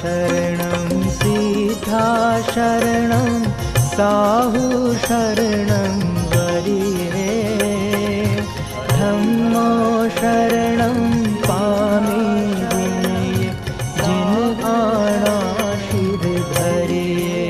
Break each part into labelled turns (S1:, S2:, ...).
S1: शरणं सिद्धा शरणं साहु शरणं वरिये धम्मो शरणं पामि विनये जिन आना शिर धरिये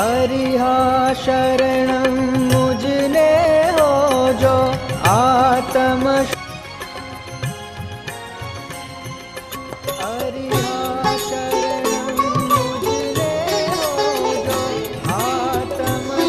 S1: अरिहा शरणं मुझने हो जो आत्म अरिहा शरणं मुझने हो जो आत्म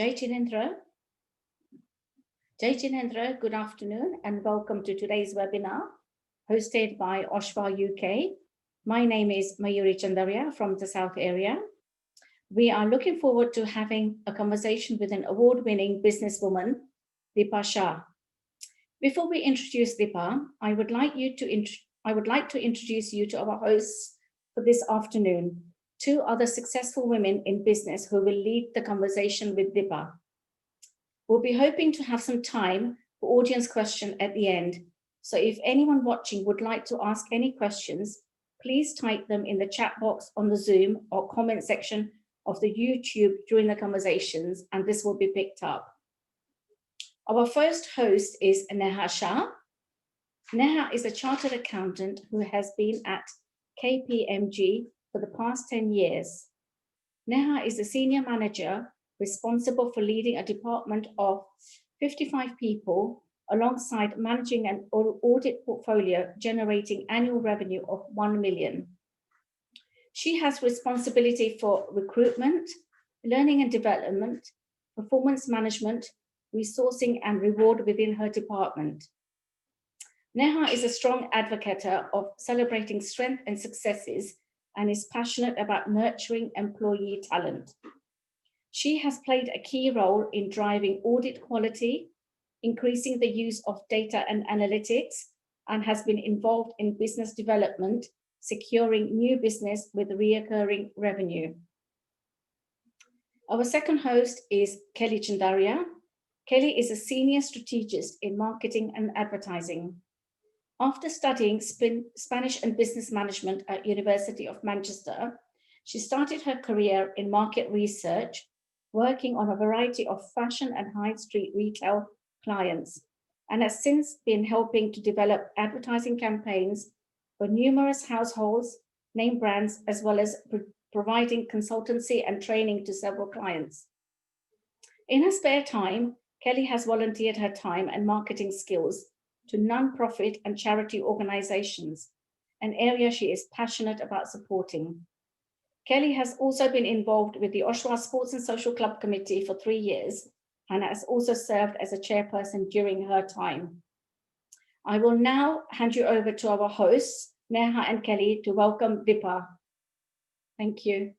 S2: Jai Chinendra, good afternoon and welcome to today's webinar hosted by Oshva UK. My name is Mayuri Chandaria from the South area. We are looking forward to having a conversation with an award-winning businesswoman, Deepa Shah. Before we introduce Deepa, I would like to introduce you to our hosts for this afternoon. Two other successful women in business who will lead the conversation with Deepa. We'll be hoping to have some time for audience questions at the end. So if anyone watching would like to ask any questions, please type them in the chat box on the Zoom or comment section of the YouTube during the conversations, and this will be picked up. Our first host is Neha Shah. Neha is a chartered accountant who has been at KPMG for the past 10 years. Neha is a senior manager responsible for leading a department of 55 people alongside managing an audit portfolio generating annual revenue of 1 million. She has responsibility for recruitment, learning and development, performance management, resourcing and reward within her department. Neha is a strong advocate of celebrating strength and successes and is passionate about nurturing employee talent. She has played a key role in driving audit quality, increasing the use of data and analytics, and has been involved in business development, securing new business with recurring revenue. Our second host is Kelly Chandaria. Kelly is a senior strategist in marketing and advertising. After studying Spanish and business management at University of Manchester, she started her career in market research, working on a variety of fashion and high street retail clients. and has since been helping to develop advertising campaigns for numerous households, name brands, as well as providing consultancy and training to several clients. In her spare time, Kelly has volunteered her time and marketing skills to non-profit and charity organizations, an area she is passionate about supporting. Kelly has also been involved with the Oshawa Sports and Social Club Committee for 3 years and has also served as a chairperson during her time. I will now hand you over to our hosts, Neha and Kelly, to welcome Deepa. Thank you.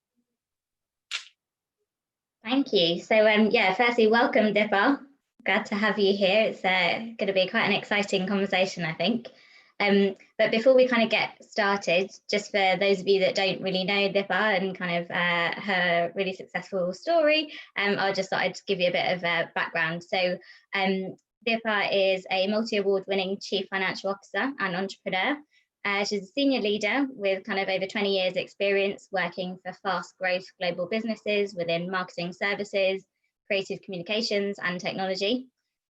S3: Thank you. So yeah, firstly, welcome Deepa. Glad to have you here. It's going to be quite an exciting conversation, I think. But before we kind of get started, just for those of you that don't really know Deepa and kind of her really successful story, I just thought I'd give you a bit of background. So Deepa is a multi-award winning chief financial officer and entrepreneur. She's a senior leader with kind of over 20 years experience working for fast growth global businesses within marketing services, creative communications and technology.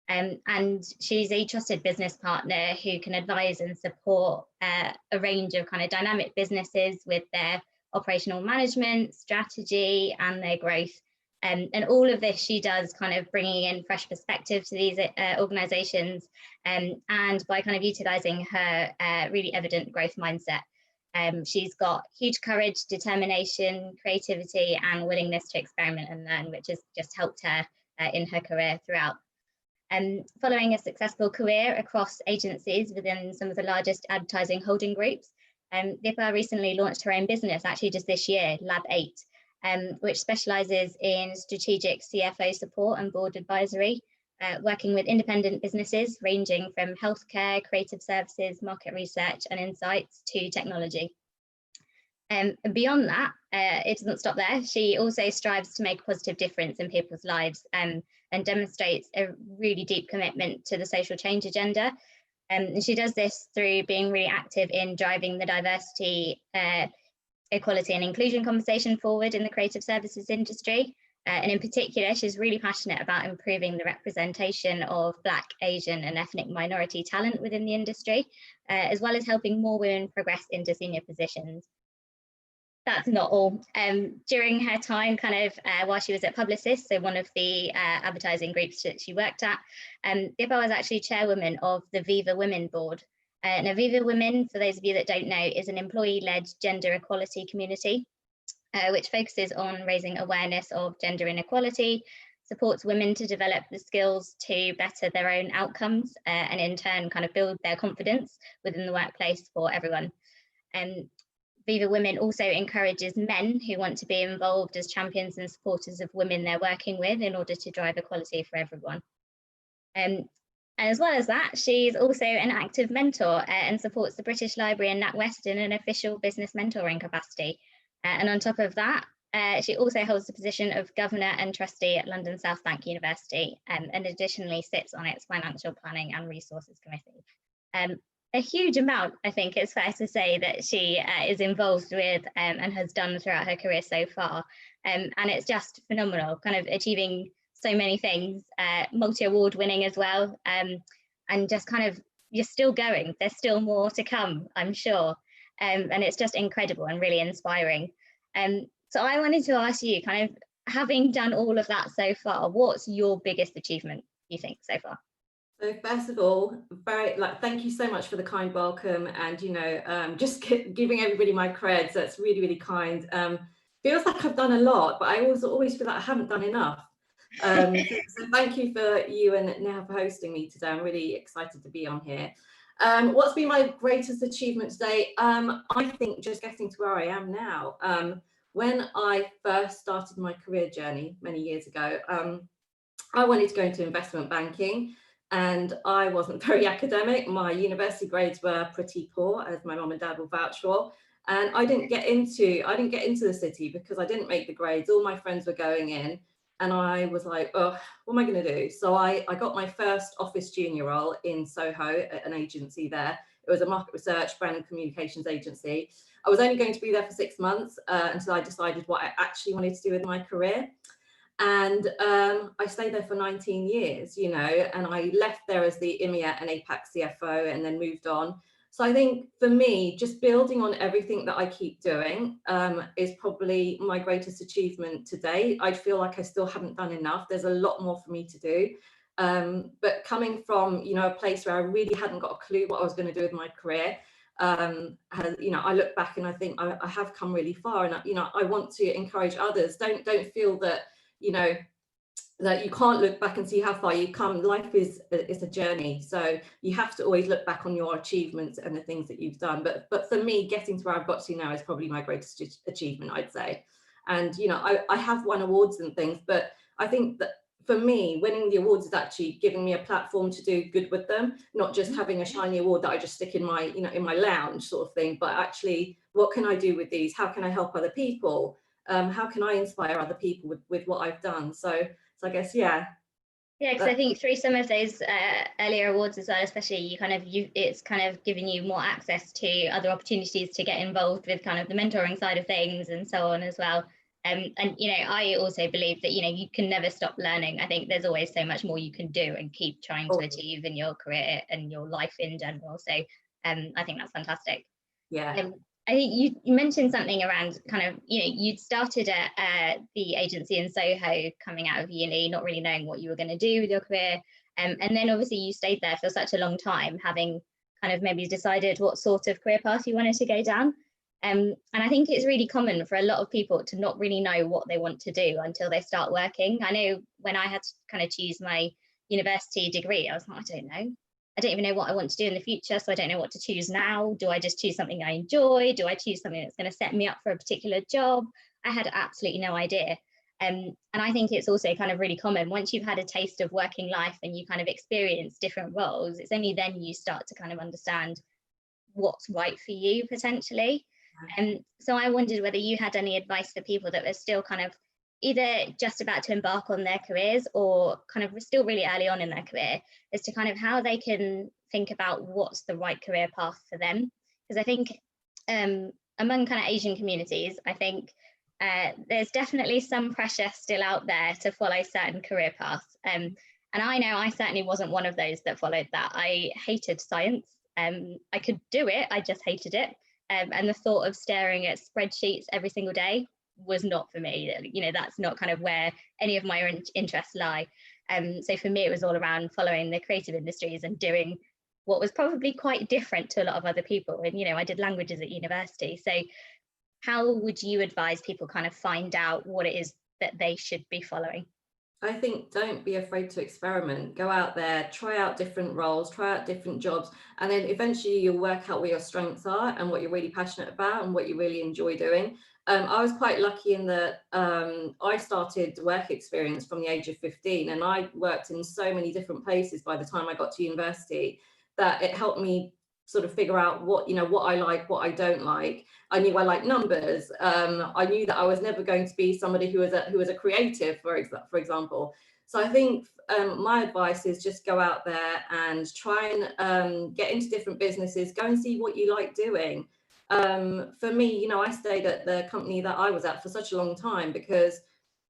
S3: And she's a trusted business partner who can advise and support a range of kind of dynamic businesses with their operational management, strategy and their growth. And all of this she does kind of bringing in fresh perspective to these organizations and by kind of utilizing her really evident growth mindset. She's got huge courage, determination, creativity and willingness to experiment and learn, which has just helped her in her career throughout. Following a successful career across agencies within some of the largest advertising holding groups, Deepa recently launched her own business, actually just this year, Lab 8, which specialises in strategic CFO support and board advisory, working with independent businesses ranging from healthcare, creative services, market research and insights to technology. And beyond that, it doesn't stop there. She also strives to make a positive difference in people's lives and demonstrates a really deep commitment to the social change agenda. And she does this through being really active in driving the diversity, equality and inclusion conversation forward in the creative services industry. And in particular, she's really passionate about improving the representation of Black, Asian and ethnic minority talent within the industry, as well as helping more women progress into senior positions. That's not all. During her time kind of while she was at Publicis, so one of the advertising groups that she worked at, Deepa was actually chairwoman of the Viva Women board. Now Viva Women, for those of you that don't know, is an employee-led gender equality community, which focuses on raising awareness of gender inequality, supports women to develop the skills to better their own outcomes, and in turn kind of build their confidence within the workplace for everyone. Viva Women also encourages men who want to be involved as champions and supporters of women they're working with in order to drive equality for everyone. And as well as that, she's also an active mentor and supports the British Library and NatWest in an official business mentoring capacity. And on top of that, she also holds the position of governor and trustee at London South Bank University, and additionally sits on its financial planning and resources committee. A huge amount, I think it's fair to say, that she is involved with and has done throughout her career so far. And it's just phenomenal, kind of achieving so many things, multi-award winning as well. And just kind of, you're still going, there's still more to come, I'm sure. And it's just incredible and really inspiring. So I wanted to ask you, kind of having done all of that so far, what's your biggest achievement, you think, so far?
S4: So first of all, thank you so much for the kind welcome, and just giving everybody my creds. That's really, really kind. Feels like I've done a lot, but I always feel like I haven't done enough. So thank you for you and Neha for hosting me today. I'm really excited to be on here. What's been my greatest achievement today? I think just getting to where I am now. When I first started my career journey many years ago, I wanted to go into investment banking. And I wasn't very academic. My university grades were pretty poor, as my mum and dad will vouch for. And I didn't get into the city because I didn't make the grades. All my friends were going in, and I was like, oh, what am I going to do? So I got my first office junior role in Soho at an agency there. It was a market research, brand and communications agency. I was only going to be there for 6 months until I decided what I actually wanted to do with my career. And I stayed there for 19 years, you know, and I left there as the EMEA and APAC CFO and then moved on. So I think for me, just building on everything that I keep doing is probably my greatest achievement today. I feel like I still haven't done enough. There's a lot more for me to do. But coming from, you know, a place where I really hadn't got a clue what I was going to do with my career, you know, I look back and I think I have come really far. And, you know, I want to encourage others. Don't feel that, you know, that you can't look back and see how far you've come. Life is a journey, so you have to always look back on your achievements and the things that you've done. But for me, getting to where I've got to now is probably my greatest achievement, I'd say. And you know, I have won awards and things, but I think that for me, winning the awards is actually giving me a platform to do good with them, not just having a shiny award that I just stick in my, you know, in my lounge sort of thing, but actually, what can I do with these? How can I help other people? How can I inspire other people with what I've done? So I guess, yeah.
S3: Yeah, because I think through some of those earlier awards as well, especially it's kind of given you more access to other opportunities to get involved with kind of the mentoring side of things and so on as well. And you know, I also believe that, you know, you can never stop learning. I think there's always so much more you can do and keep trying to achieve in your career and your life in general. So I think that's fantastic.
S4: Yeah.
S3: I think you mentioned something around kind of, you know, you'd started at the agency in Soho coming out of uni, not really knowing what you were going to do with your career. And then obviously you stayed there for such a long time, having kind of maybe decided what sort of career path you wanted to go down. And I think it's really common for a lot of people to not really know what they want to do until they start working. I know when I had to kind of choose my university degree, I was like, I don't know. I don't even know what I want to do in the future, so I don't know what to choose now. Do I just choose something I enjoy? Do I choose something that's going to set me up for a particular job? I had absolutely no idea. And I think it's also kind of really common once you've had a taste of working life and you kind of experience different roles, it's only then you start to kind of understand what's right for you potentially. And so I wondered whether you had any advice for people that were still kind of either just about to embark on their careers or kind of still really early on in their career, as to kind of how they can think about what's the right career path for them. Because I think among kind of Asian communities, I think there's definitely some pressure still out there to follow certain career paths. And I know I certainly wasn't one of those that followed that. I hated science. I could do it, I just hated it. And the thought of staring at spreadsheets every single day was not for me. You know, that's not kind of where any of my interests lie. So for me, it was all around following the creative industries and doing what was probably quite different to a lot of other people. And, you know, I did languages at university. So how would you advise people kind of find out what it is that they should be following?
S4: I think don't be afraid to experiment. Go out there, try out different roles, try out different jobs, and then eventually you'll work out where your strengths are and what you're really passionate about and what you really enjoy doing. I was quite lucky in that I started work experience from the age of 15, and I worked in so many different places by the time I got to university that it helped me sort of figure out what, you know, what I like, what I don't like. I knew I liked numbers. I knew that I was never going to be somebody who was a creative, for example. So I think my advice is just go out there and try and get into different businesses, go and see what you like doing. For me, you know, I stayed at the company that I was at for such a long time because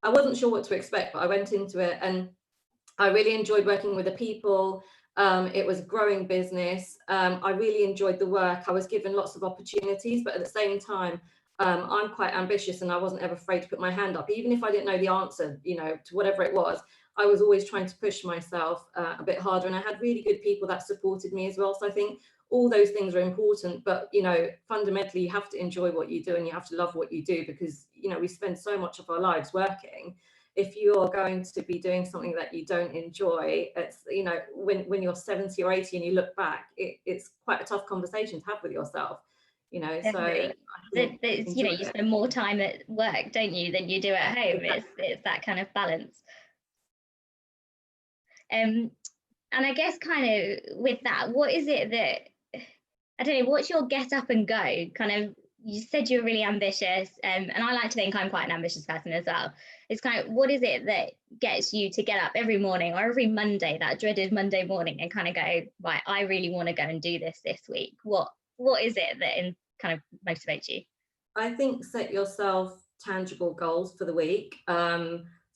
S4: I wasn't sure what to expect, but I went into it and I really enjoyed working with the people. It was a growing business. I really enjoyed the work. I was given lots of opportunities, but at the same time, I'm quite ambitious and I wasn't ever afraid to put my hand up. Even if I didn't know the answer, you know, to whatever it was, I was always trying to push myself a bit harder. And I had really good people that supported me as well. So I think all those things are important, but, you know, fundamentally, you have to enjoy what you do and you have to love what you do because, you know, we spend so much of our lives working. If you're going to be doing something that you don't enjoy, it's, you know, when you're 70 or 80 and you look back, it's quite a tough conversation to have with yourself, you know.
S3: Definitely.
S4: So
S3: you know, you spend more time at work, don't you, than you do at home.
S4: Exactly.
S3: It's that kind of balance. And I guess kind of with that, what is it that, I don't know, what's your get up and go kind of? You said you're really ambitious, and I like to think I'm quite an ambitious person as well. It's kind of, what is it that gets you to get up every morning or every Monday, that dreaded Monday morning, and kind of go, right, I really want to go and do this week? What is it that kind of motivates you?
S4: I think set yourself tangible goals for the week.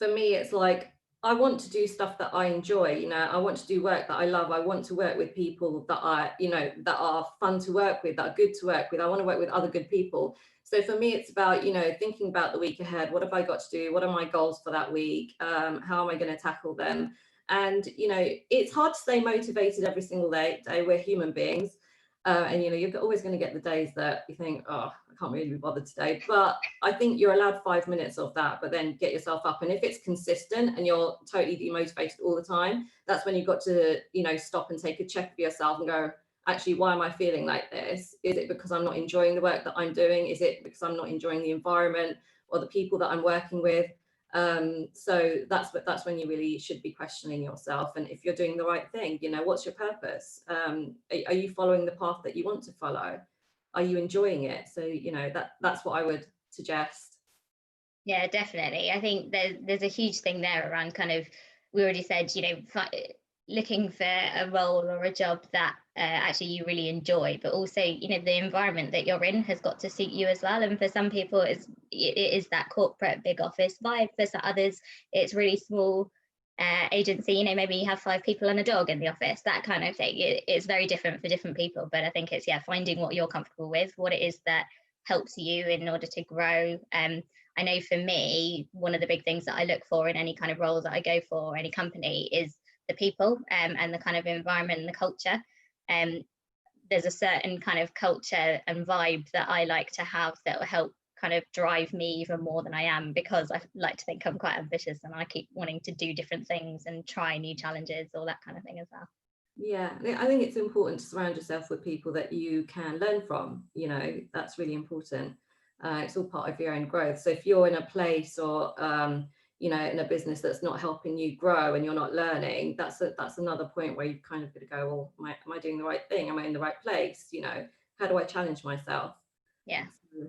S4: for me, it's like, I want to do stuff that I enjoy, you know, I want to do work that I love. I want to work with people that are, you know, that are fun to work with, that are good to work with. I want to work with other good people. So for me, it's about, you know, thinking about the week ahead. What have I got to do? What are my goals for that week? How am I going to tackle them? And, you know, it's hard to stay motivated every single day. We're human beings. And, you know, you're always going to get the days that you think, oh, I can't really be bothered today. But I think you're allowed 5 minutes of that, but then get yourself up. And if it's consistent and you're totally demotivated all the time, that's when you've got to, you know, stop and take a check of yourself and go, actually, why am I feeling like this? Is it because I'm not enjoying the work that I'm doing? Is it because I'm not enjoying the environment or the people that I'm working with? So that's when you really should be questioning yourself, and if you're doing the right thing, you know, what's your purpose? Are you following the path that you want to follow? Are you enjoying it? So, you know, that's what I would suggest.
S3: Yeah, definitely. I think there's a huge thing there around kind of, we already said, you know, looking for a role or a job that actually you really enjoy, but also, you know, the environment that you're in has got to suit you as well. And for some people, it is that corporate big office vibe. For some others, it's really small agency, you know, maybe you have 5 people and a dog in the office, that kind of thing. It's very different for different people, but I think it's, yeah, finding what you're comfortable with, what it is that helps you in order to grow. I know for me, one of the big things that I look for in any kind of role that I go for, any company, is the people and the kind of environment and the culture. There's a certain kind of culture and vibe that I like to have that will help kind of drive me even more than I am, because I like to think I'm quite ambitious and I keep wanting to do different things and try new challenges, all that kind of thing as well.
S4: Yeah, I think it's important to surround yourself with people that you can learn from. You know, that's really important. It's all part of your own growth. So if you're in a place or you know, in a business that's not helping you grow and you're not learning, that's another point where you've kind of got to go, well, am I doing the right thing? Am I in the right place? You know, how do I challenge myself?
S3: Yeah.
S4: So,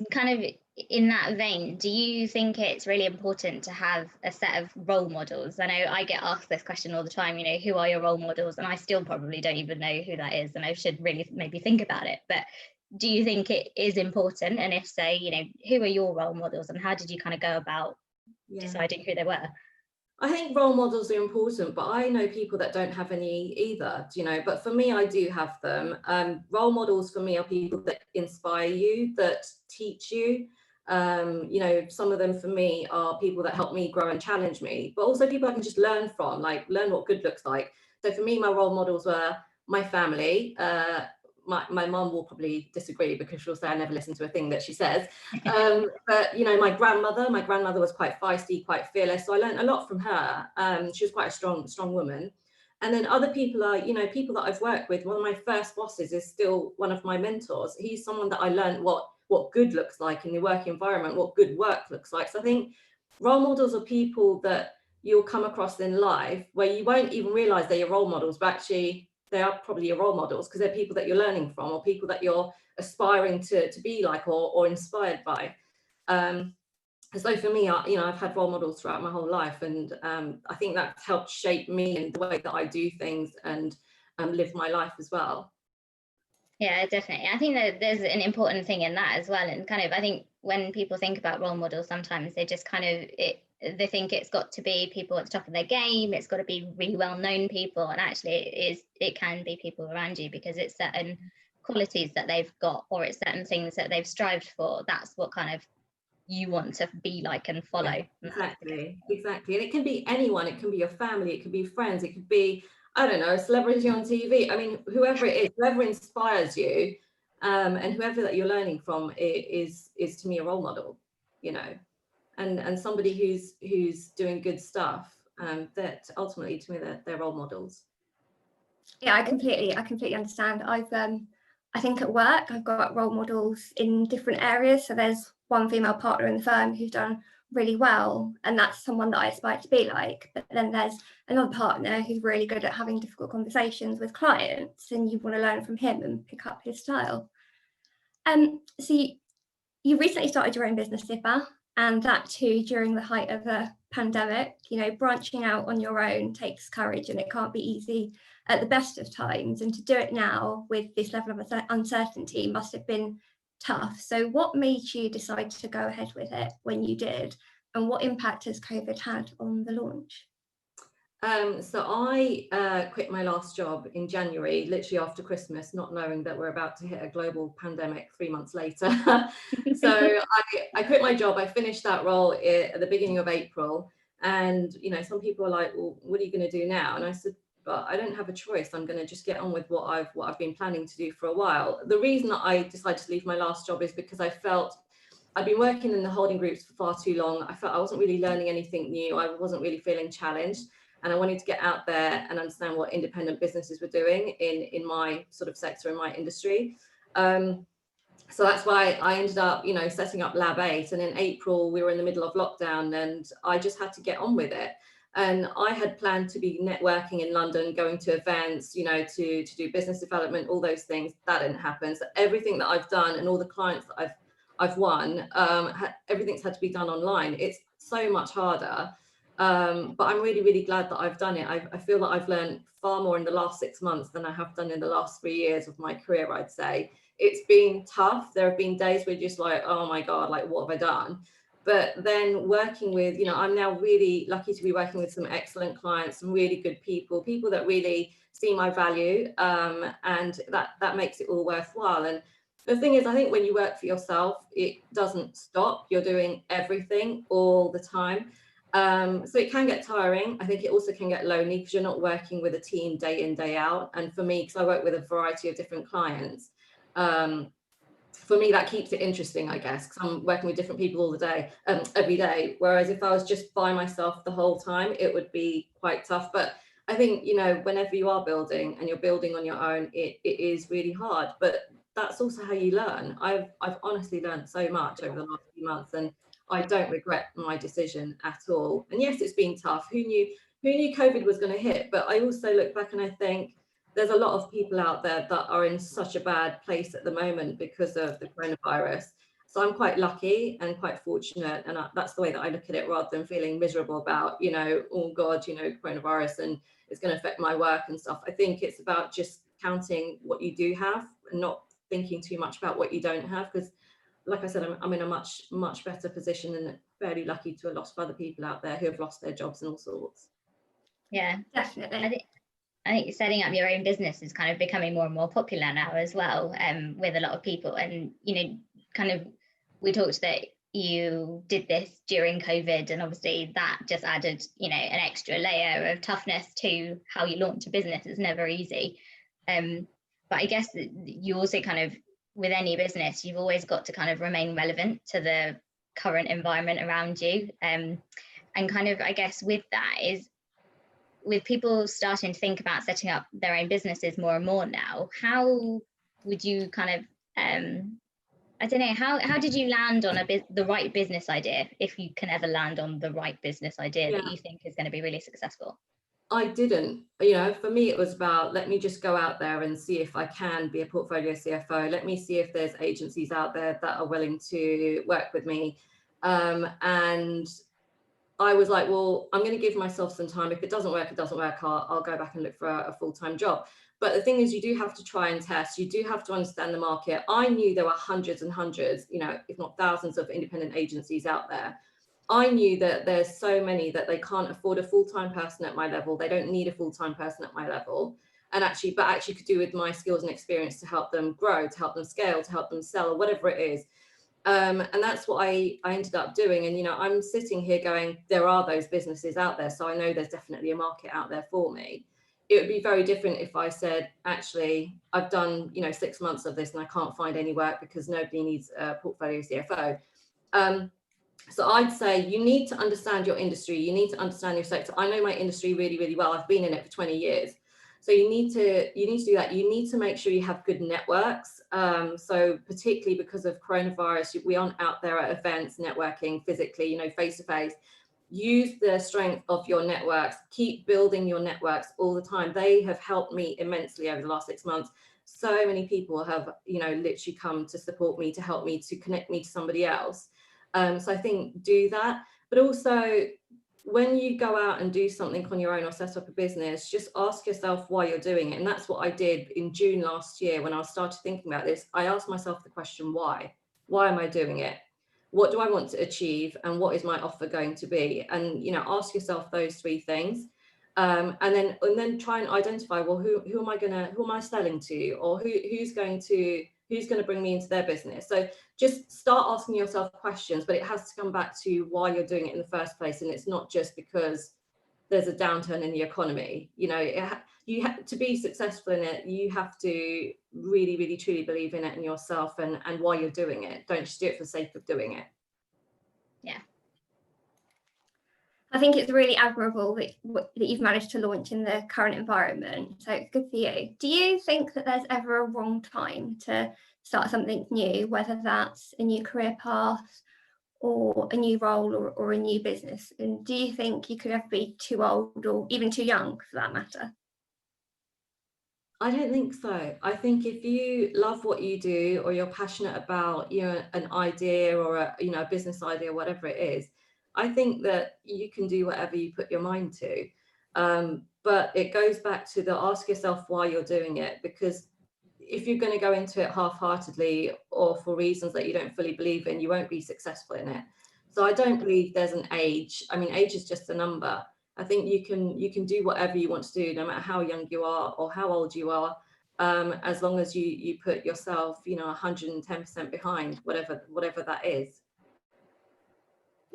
S3: kind of in that vein, do you think it's really important to have a set of role models? I know I get asked this question all the time, you know, who are your role models? And I still probably don't even know who that is, and I should really maybe think about it. But do you think it is important? And if so, you know, who are your role models and how did you kind of go about deciding who they were?
S4: I think role models are important, but I know people that don't have any either, you know, but for me, I do have them. Role models for me are people that inspire you, that teach you. You know, some of them for me are people that help me grow and challenge me, but also people I can just learn from, like learn what good looks like. So for me, my role models were my family. My mom will probably disagree because she'll say I never listen to a thing that she says. But, you know, my grandmother was quite feisty, quite fearless. So I learned a lot from her. She was quite a strong woman. And then other people are, you know, people that I've worked with. One of my first bosses is still one of my mentors. He's someone that I learned what good looks like in the work environment, what good work looks like. So I think role models are people that you'll come across in life where you won't even realize they're your role models, but actually they are probably your role models because they're people that you're learning from or people that you're aspiring to be like or inspired by. So for me, you know, I've had role models throughout my whole life, and I think that's helped shape me and the way that I do things and live my life as well.
S3: Yeah, definitely. I think that there's an important thing in that as well. And kind of, I think when people think about role models, sometimes they just kind of, they think it's got to be people at the top of their game. It's got to be really well-known people. And actually it can be people around you because it's certain qualities that they've got, or it's certain things that they've strived for. That's what kind of you want to be like and follow.
S4: Yeah, exactly. And it can be anyone. It can be your family. It could be friends. It could be, I don't know, a celebrity on TV. I mean, whoever it is, whoever inspires you, and whoever that you're learning from is to me a role model, you know, and somebody who's doing good stuff. That ultimately to me they're role models.
S5: Yeah, I completely understand. I think at work I've got role models in different areas. So there's one female partner in the firm who's done really well, and that's someone that I aspire to be like. But then there's another partner who's really good at having difficult conversations with clients, and you want to learn from him and pick up his style. So you recently started your own business, Deepa, and that too during the height of a pandemic. You know, branching out on your own takes courage, and it can't be easy at the best of times. And to do it now with this level of uncertainty must have been tough. So what made you decide to go ahead with it when you did? and what impact has COVID had on the launch?
S4: So I quit my last job in January, literally after Christmas, not knowing that we're about to hit a global pandemic 3 months later. So I quit my job. I finished that role at the beginning of April. And, you know, some people are like, well, what are you going to do now? And I said, but I don't have a choice. I'm going to just get on with what I've been planning to do for a while. The reason that I decided to leave my last job is because I felt I'd been working in the holding groups for far too long. I felt I wasn't really learning anything new. I wasn't really feeling challenged. And I wanted to get out there and understand what independent businesses were doing in my sort of sector, in my industry. So that's why I ended up, you know, setting up Lab 8. And in April, we were in the middle of lockdown and I just had to get on with it. And I had planned to be networking in London, going to events, you know, to do business development, all those things. That didn't happen. So everything that I've done and all the clients that I've won, everything's had to be done online. It's so much harder. But I'm really, really glad that I've done it. I feel that I've learned far more in the last 6 months than I have done in the last 3 years of my career, I'd say. It's been tough. There have been days where you're just like, oh my God, like, what have I done? But then working with, you know, I'm now really lucky to be working with some excellent clients, some really good people that really see my value, and that makes it all worthwhile. And the thing is, I think when you work for yourself, it doesn't stop. You're doing everything all the time. So it can get tiring. I think it also can get lonely because you're not working with a team day in, day out. And for me, because I work with a variety of different clients, for me, that keeps it interesting, I guess, because I'm working with different people all the day, every day. Whereas if I was just by myself the whole time, it would be quite tough. But I think, you know, whenever you are building and you're building on your own, it is really hard. But that's also how you learn. I've honestly learned so much over the last few months, and I don't regret my decision at all. And yes, it's been tough. Who knew COVID was going to hit? But I also look back and I think there's a lot of people out there that are in such a bad place at the moment because of the coronavirus. So I'm quite lucky and quite fortunate. And that's the way that I look at it, rather than feeling miserable about, you know, oh God, you know, coronavirus and it's going to affect my work and stuff. I think it's about just counting what you do have and not thinking too much about what you don't have. Because like I said, I'm in a much, much better position, and fairly lucky to a lot of other people out there who have lost their jobs and all sorts.
S3: Yeah,
S5: Definitely.
S3: I think setting up your own business is kind of becoming more and more popular now as well, with a lot of people. And, you know, kind of, we talked that you did this during COVID, and obviously that just added, you know, an extra layer of toughness to how you launch a business. It's never easy. But I guess you also kind of, with any business, you've always got to kind of remain relevant to the current environment around you. And kind of, I guess with that is, with people starting to think about setting up their own businesses more and more now, how would you kind of, I don't know, how did you land on the right business idea, if you can ever land on the right business idea that you think is going to be really successful?
S4: I didn't, you know, for me, it was about, let me just go out there and see if I can be a portfolio CFO. Let me see if there's agencies out there that are willing to work with me. And I was like, well, I'm going to give myself some time. If it doesn't work, it doesn't work. I'll go back and look for a full-time job. But the thing is, you do have to try and test. You do have to understand the market. I knew there were hundreds and hundreds, you know, if not thousands of independent agencies out there. I knew that there's so many that they can't afford a full-time person at my level. They don't need a full-time person at my level. And actually could do with my skills and experience to help them grow, to help them scale, to help them sell, or whatever it is. And that's what I ended up doing. And, you know, I'm sitting here going, there are those businesses out there. So I know there's definitely a market out there for me. It would be very different if I said, actually, I've done, you know, 6 months of this and I can't find any work because nobody needs a portfolio CFO. So I'd say you need to understand your industry. You need to understand your sector. I know my industry really, really well. I've been in it for 20 years. So you need to do that. You need to make sure you have good networks. So particularly because of coronavirus, we aren't out there at events, networking physically, you know, face to face. Use the strength of your networks. Keep building your networks all the time. They have helped me immensely over the last 6 months. So many people have, you know, literally come to support me, to help me, to connect me to somebody else. So I think do that, but also when you go out and do something on your own or set up a business, just ask yourself why you're doing it. And that's what I did in June last year when I started thinking about this. I asked myself the question, why? Why am I doing it? what do I want to achieve, and what is my offer going to be? And, you know, ask yourself those three things. And then try and identify, well, who am I selling to, or who's going to bring me into their business? So just start asking yourself questions, but it has to come back to why you're doing it in the first place. And it's not just because there's a downturn in the economy. You know, you have to be successful in it. You have to really, really, truly believe in it and yourself and why you're doing it. Don't just do it for the sake of doing it.
S3: Yeah.
S5: I think it's really admirable that you've managed to launch in the current environment. So it's good for you. Do you think that there's ever a wrong time to start something new, whether that's a new career path or a new role or a new business? And do you think you could ever be too old or even too young for that matter?
S4: I don't think so. I think if you love what you do, or you're passionate about, you know, an idea or a business idea, whatever it is, I think that you can do whatever you put your mind to. But it goes back to ask yourself why you're doing it, because if you're going to go into it half-heartedly or for reasons that you don't fully believe in, you won't be successful in it. So I don't believe there's an age. I mean, age is just a number. I think you can do whatever you want to do, no matter how young you are or how old you are, as long as you put yourself, 110% behind whatever that is.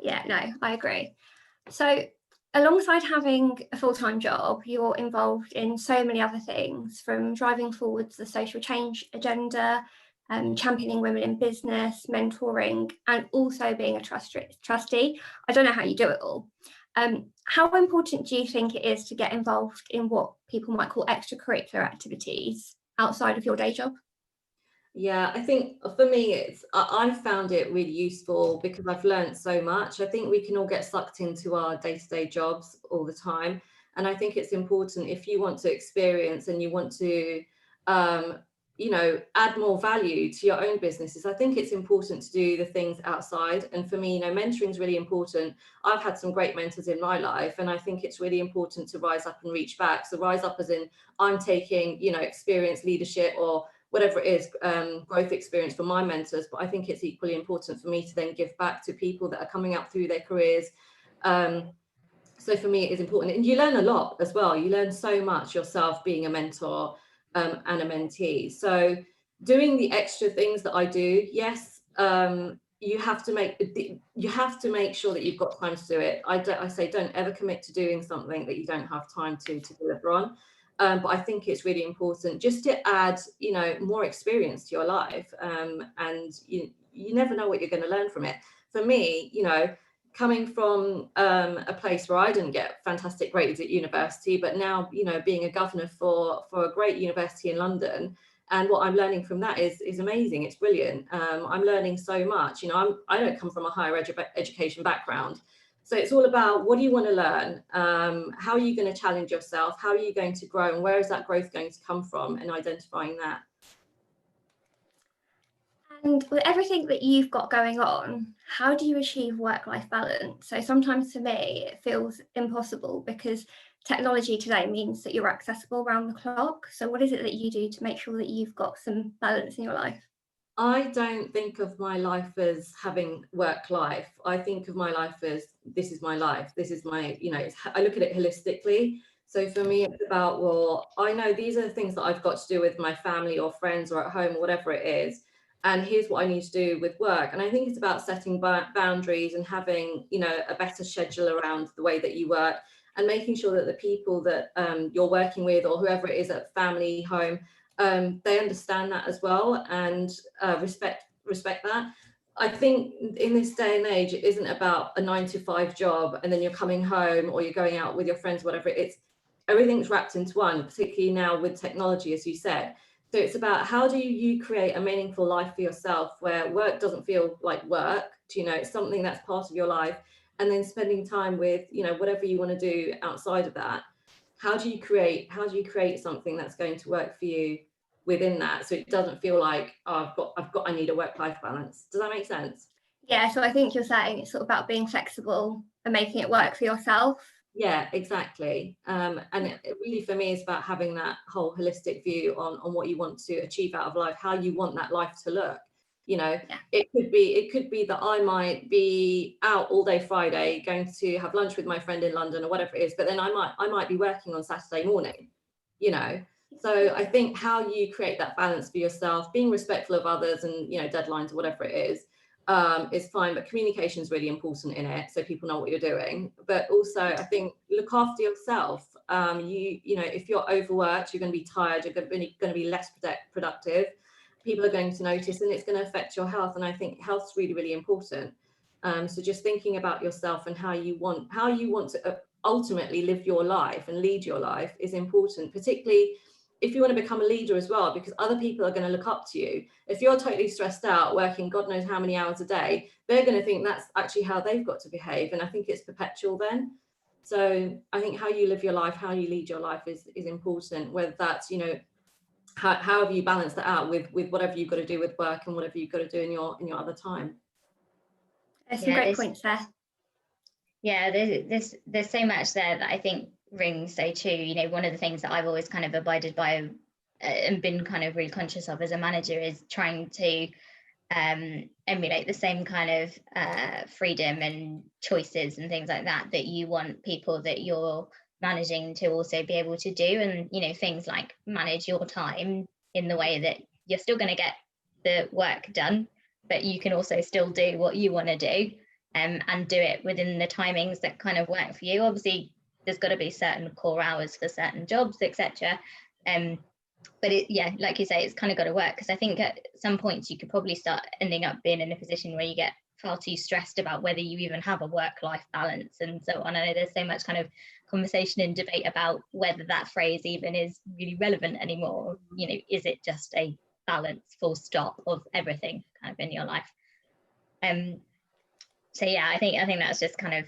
S5: Yeah, no, I agree. So alongside having a full-time job, you're involved in so many other things, from driving forwards the social change agenda, championing women in business, mentoring, and also being a trustee. I don't know how you do it all. How important do you think it is to get involved in what people might call extracurricular activities outside of your day job?
S4: Yeah, I think for me, I've found it really useful because I've learned so much. I think we can all get sucked into our day-to-day jobs all the time. And I think it's important, if you want to experience and you want to, add more value to your own businesses, I think it's important to do the things outside. And for me, mentoring is really important. I've had some great mentors in my life, and I think it's really important to rise up and reach back. So rise up as in, I'm taking, experience, leadership, or whatever it is, growth experience from my mentors, but I think it's equally important for me to then give back to people that are coming up through their careers. So for me, it is important. And you learn a lot as well. You learn so much yourself being a mentor and a mentee. So doing the extra things that I do, yes, you have to make sure that you've got time to do it. I say don't ever commit to doing something that you don't have time to deliver on. But I think it's really important just to add, more experience to your life. And you never know what you're going to learn from it. For me, coming from a place where I didn't get fantastic grades at university, but now, being a governor for a great university in London, and what I'm learning from that is amazing. It's brilliant. I'm learning so much. I don't come from a higher education background. So it's all about, what do you want to learn? How are you going to challenge yourself? How are you going to grow? And where is that growth going to come from? And identifying that.
S5: And with everything that you've got going on, how do you achieve work-life balance? So sometimes for me, it feels impossible because technology today means that you're accessible around the clock. So what is it that you do to make sure that you've got some balance in your life?
S4: I don't think of my life as having work life. I think of my life as, this is my life. This is my, I look at it holistically. So for me, it's about, well, I know these are the things that I've got to do with my family or friends or at home or whatever it is. And here's what I need to do with work. And I think it's about setting boundaries and having, a better schedule around the way that you work, and making sure that the people that you're working with, or whoever it is at family, home, they understand that as well, and respect that. I think in this day and age, it isn't about a 9-to-5 job and then you're coming home or you're going out with your friends, whatever. It's everything's wrapped into one, particularly now with technology, as you said. So it's about, how do you create a meaningful life for yourself where work doesn't feel like work, it's something that's part of your life, and then spending time with, whatever you want to do outside of that. How do you create something that's going to work for you within that, so it doesn't feel like, oh, I need a work-life balance? Does that make sense?
S5: Yeah, so I think you're saying it's sort of about being flexible and making it work for yourself.
S4: Yeah, exactly. And it really, for me, is about having that whole holistic view on what you want to achieve out of life, how you want that life to look. You know,
S5: Yeah.
S4: it could be that I might be out all day Friday, going to have lunch with my friend in London or whatever it is, but then I might be working on Saturday morning, you know. So I think how you create that balance for yourself, being respectful of others and, you know, deadlines or whatever it is fine, but communication is really important in it, so people know what you're doing. But also, I think, look after yourself. You know, if you're overworked, you're going to be tired, you're going to be less productive. People are going to notice, and it's going to affect your health. And I think health's really, really important. So just thinking about yourself and how you want to ultimately live your life and lead your life is important, particularly if you want to become a leader as well, because other people are going to look up to you. If you're totally stressed out, working God knows how many hours a day, they're going to think that's actually how they've got to behave. And I think it's perpetual then. So I think how you live your life, how you lead your life is important, whether that's, you know, how have you balanced that out with whatever you've got to do with work and whatever you've got to do in your other time.
S5: There's some great points there.
S3: Yeah, there's so much there that I think rings so true. You know, one of the things that I've always kind of abided by and been kind of really conscious of as a manager is trying to emulate the same kind of freedom and choices and things like that you want people that you're managing to also be able to do. And, you know, things like manage your time in the way that you're still going to get the work done, but you can also still do what you want to do. And do it within the timings that kind of work for you. Obviously, there's got to be certain core hours for certain jobs, etc. But yeah, like you say, it's kind of got to work, because I think at some points you could probably start ending up being in a position where you get far too stressed about whether you even have a work-life balance and so on. I know there's so much kind of conversation and debate about whether that phrase even is really relevant anymore. You know, is it just a balance, full stop, of everything kind of in your life? So yeah, I think that's just kind of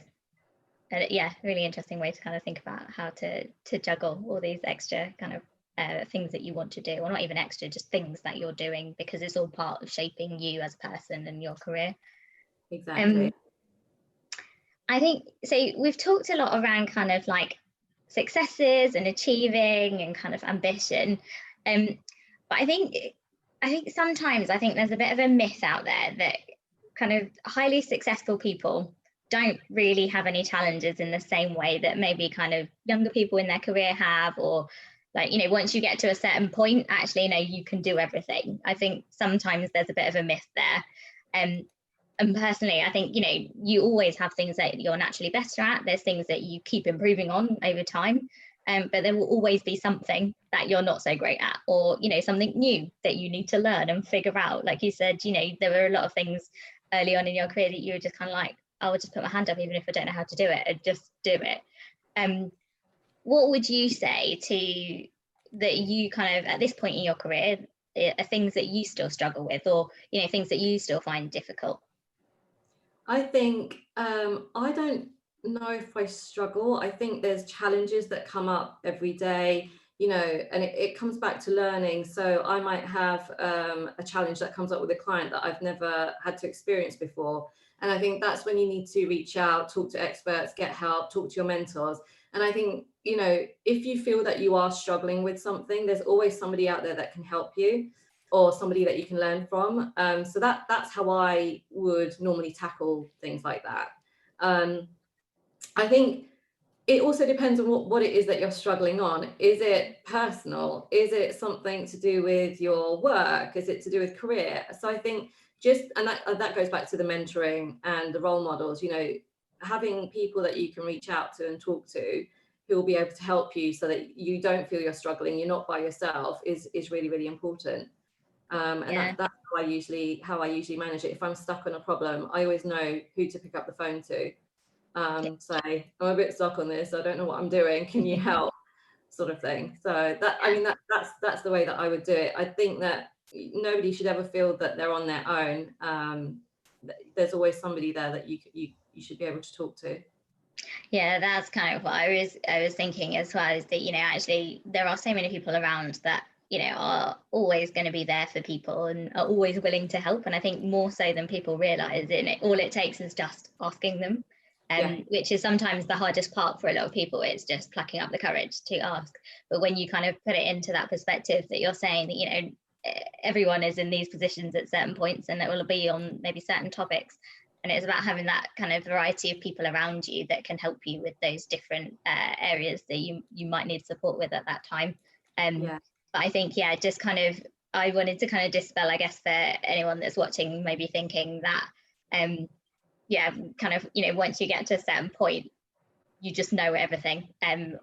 S3: really interesting way to kind of think about how to juggle all these extra kind of things that you want to do, or not even extra, just things that you're doing, because it's all part of shaping you as a person and your career.
S4: Exactly.
S3: I think so. We've talked a lot around kind of like successes and achieving and kind of ambition, but I think sometimes there's a bit of a myth out there that kind of highly successful people don't really have any challenges in the same way that maybe kind of younger people in their career have, or like, you know, once you get to a certain point, actually, you know, you can do everything. I think sometimes there's a bit of a myth there. And personally, I think, you know, you always have things that you're naturally better at. There's things that you keep improving on over time. But there will always be something that you're not so great at, or, you know, something new that you need to learn and figure out. Like you said, you know, there were a lot of things early on in your career that you were just kind of like, I would just put my hand up even if I don't know how to do it, and just do it. What would you say to that you kind of, at this point in your career, are things that you still struggle with, or, you know, things that you still find difficult?
S4: I think I don't know if I struggle. I think there's challenges that come up every day, you know, and it comes back to learning. So I might have a challenge that comes up with a client that I've never had to experience before. And I think that's when you need to reach out, talk to experts, get help, talk to your mentors. And I think, you know, if you feel that you are struggling with something, there's always somebody out there that can help you, or somebody that you can learn from. So that's how I would normally tackle things like that. I think it also depends on what it is that you're struggling on. Is it personal? Is it something to do with your work? Is it to do with career? So I think and that goes back to the mentoring and the role models, you know, having people that you can reach out to and talk to who will be able to help you so that you don't feel you're struggling, you're not by yourself, is really, really important. And that's how I usually manage it. If I'm stuck on a problem, I always know who to pick up the phone to. Say, I'm a bit stuck on this, I don't know what I'm doing, can you help, sort of thing. So that, I mean, that's the way that I would do it. I think that nobody should ever feel that they're on their own. There's always somebody there that you should be able to talk to.
S3: Yeah, that's kind of what I was thinking as well, is that, you know, actually there are so many people around that, you know, are always going to be there for people and are always willing to help. And I think more so than people realize, all it takes is just asking them, which is sometimes the hardest part for a lot of people. It's just plucking up the courage to ask. But when you kind of put it into that perspective that you're saying that, you know, everyone is in these positions at certain points, and it will be on maybe certain topics. And it's about having that kind of variety of people around you that can help you with those different areas that you might need support with at that time. But I think, yeah, just kind of, I wanted to kind of dispel, I guess, for anyone that's watching, maybe thinking that, yeah, kind of, you know, once you get to a certain point, you just know everything,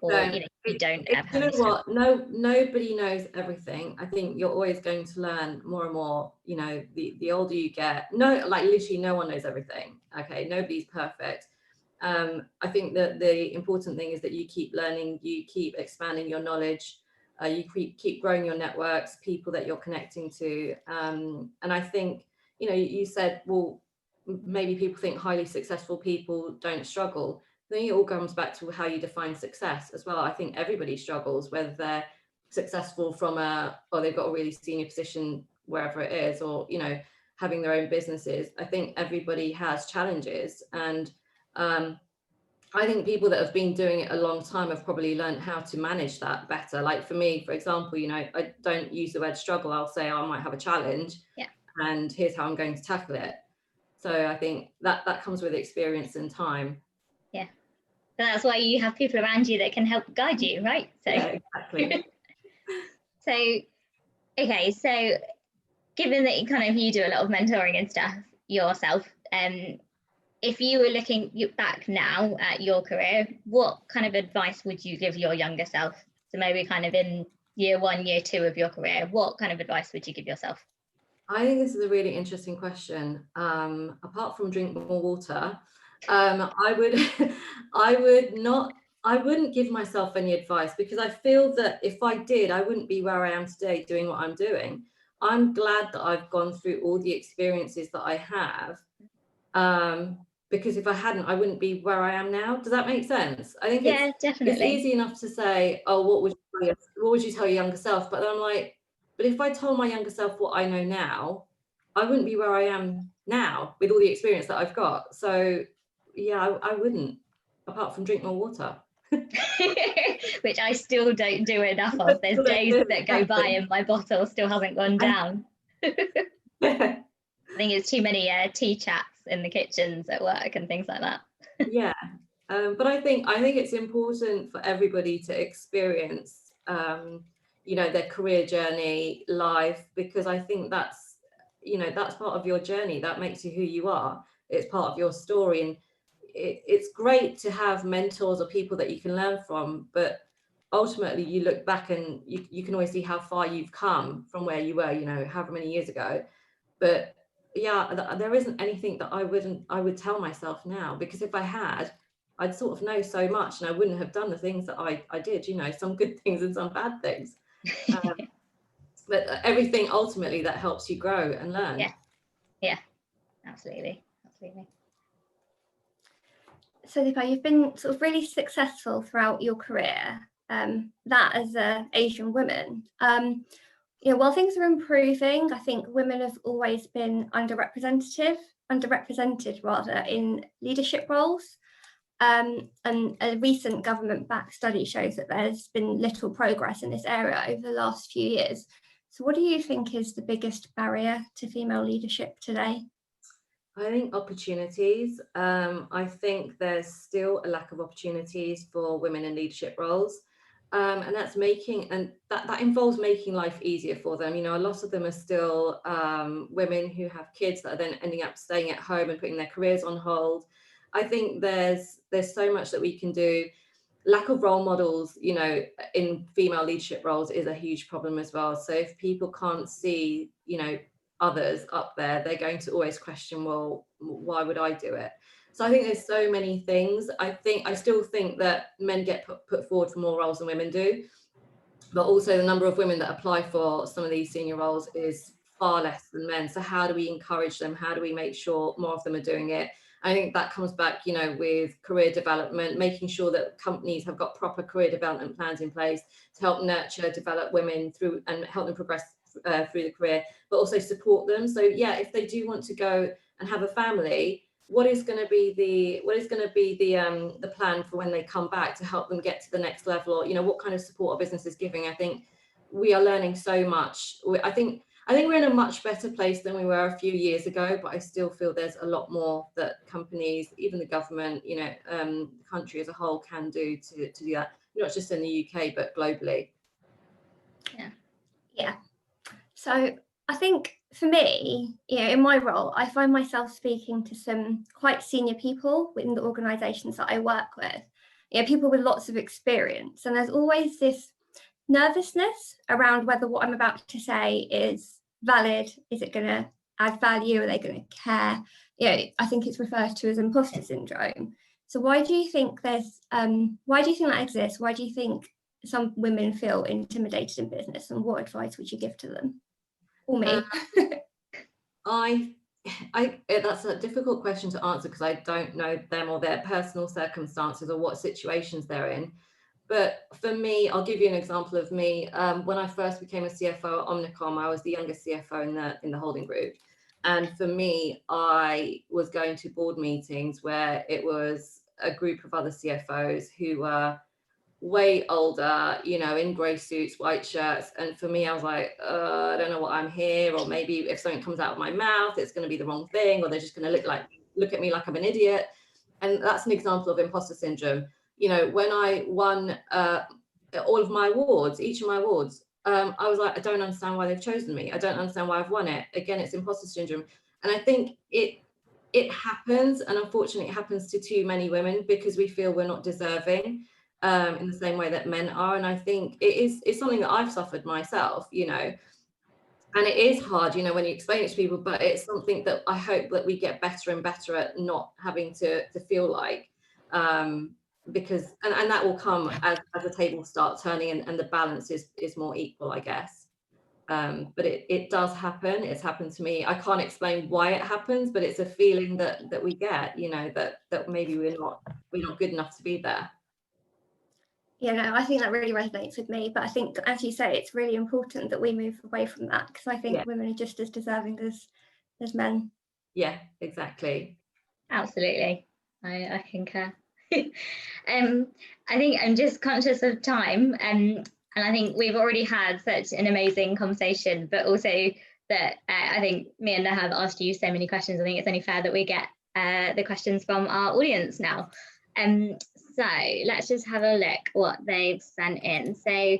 S3: or
S4: No,
S3: you know, you don't
S4: you
S3: have
S4: know
S3: any
S4: what, nobody knows everything. I think you're always going to learn more and more, you know, the older you get. No, like literally no one knows everything. Okay, nobody's perfect. I think that the important thing is that you keep learning, you keep expanding your knowledge, you keep growing your networks, people that you're connecting to. And I think, you know, you said, well, maybe people think highly successful people don't struggle. I think it all comes back to how you define success as well. I think everybody struggles, whether they're successful from or they've got a really senior position wherever it is, or, you know, having their own businesses. I think everybody has challenges, and I think people that have been doing it a long time have probably learned how to manage that better. Like for me, for example, you know, I don't use the word struggle. I'll say, oh, I might have a challenge, and here's how I'm going to tackle it. So I think that comes with experience and time.
S3: Yeah. So that's why you have people around you that can help guide you, right? So
S4: yeah, exactly.
S3: So, okay, so given that you do a lot of mentoring and stuff yourself, if you were looking back now at your career, what kind of advice would you give your younger self? So maybe kind of in year 1, year 2 of your career, what kind of advice would you give yourself?
S4: I think this is a really interesting question. Apart from drink more water, I wouldn't give myself any advice, because I feel that if I did, I wouldn't be where I am today doing what I'm doing. I'm glad that I've gone through all the experiences that I have, because if I hadn't, I wouldn't be where I am now. Does that make sense? I think
S3: definitely.
S4: It's easy enough to say, oh, what would you tell your younger self? But then I'm like, but if I told my younger self what I know now, I wouldn't be where I am now with all the experience that I've got. So yeah, I wouldn't, apart from drink more water.
S3: Which I still don't do enough of. There's days that go by and my bottle still hasn't gone down. I think it's too many tea chats in the kitchens at work and things like that.
S4: Yeah, but I think it's important for everybody to experience, you know, their career journey live, because I think that's, you know, that's part of your journey. That makes you who you are. It's part of your story, and it's great to have mentors or people that you can learn from, but ultimately you look back and you can always see how far you've come from where you were, you know, however many years ago. But yeah, there isn't anything that I would tell myself now, because if I had, I'd sort of know so much, and I wouldn't have done the things that I did, you know, some good things and some bad things. But everything ultimately that helps you grow and learn.
S3: Yeah, absolutely.
S5: So Deepa, you've been sort of really successful throughout your career, that as an Asian woman. You know, while things are improving, I think women have always been underrepresented rather, in leadership roles. And a recent government-backed study shows that there's been little progress in this area over the last few years. So what do you think is the biggest barrier to female leadership today?
S4: I think opportunities. I think there's still a lack of opportunities for women in leadership roles. And that's that involves making life easier for them. You know, a lot of them are still women who have kids that are then ending up staying at home and putting their careers on hold. I think there's so much that we can do. Lack of role models, you know, in female leadership roles is a huge problem as well. So if people can't see, you know, others up there, they're going to always question, well, why would I do it? So I think there's so many things. I still think that men get put forward for more roles than women do, but also the number of women that apply for some of these senior roles is far less than men. So how do we encourage them? How do we make sure more of them are doing it? I think that comes back, you know, with career development, making sure that companies have got proper career development plans in place to help nurture, develop women through and help them progress through the career, but also support them. So yeah, if they do want to go and have a family, what is going to be the plan for when they come back to help them get to the next level? Or, you know, what kind of support our business is giving? I think we are learning so much. I think I think we're in a much better place than we were a few years ago, but I still feel there's a lot more that companies, even the government, you know, the country as a whole can do to do that, not just in the UK, but globally.
S5: Yeah. So I think for me, you know, in my role, I find myself speaking to some quite senior people within the organisations that I work with, you know, people with lots of experience. And there's always this nervousness around whether what I'm about to say is valid. Is it going to add value? Are they going to care? You know, I think it's referred to as imposter syndrome. So why do you think that exists? Why do you think some women feel intimidated in business, and what advice would you give to them? Or me?
S4: That's a difficult question to answer because I don't know them or their personal circumstances or what situations they're in. But for me, I'll give you an example of me. When I first became a CFO at Omnicom, I was the youngest CFO in the holding group. And for me, I was going to board meetings where it was a group of other CFOs who were way older, you know, in grey suits, white shirts. And for me, I was like, I don't know what I'm here, or maybe if something comes out of my mouth, it's going to be the wrong thing, or they're just going to look at me like I'm an idiot. And that's an example of imposter syndrome. You know, when I won all of my awards, each of my awards, I was like, I don't understand why they've chosen me. I don't understand why I've won it. Again, it's imposter syndrome. And I think it happens, and unfortunately it happens to too many women because we feel we're not deserving in the same way that men are. And I think it's something that I've suffered myself, you know, and it is hard, you know, when you explain it to people, but it's something that I hope that we get better and better at not having to feel like, because, and that will come as the tables start turning and the balance is more equal, I guess. But it does happen. It's happened to me. I can't explain why it happens, but it's a feeling that we get, you know, that maybe we're not good enough to be there.
S5: Yeah, no, I think that really resonates with me. But I think, as you say, it's really important that we move away from that, because I think women are just as deserving as men.
S4: Yeah, exactly.
S3: Absolutely. I concur. I think I'm just conscious of time, and I think we've already had such an amazing conversation, but also that I think me and Nat have asked you so many questions. I think it's only fair that we get the questions from our audience now. So let's just have a look what they've sent in. So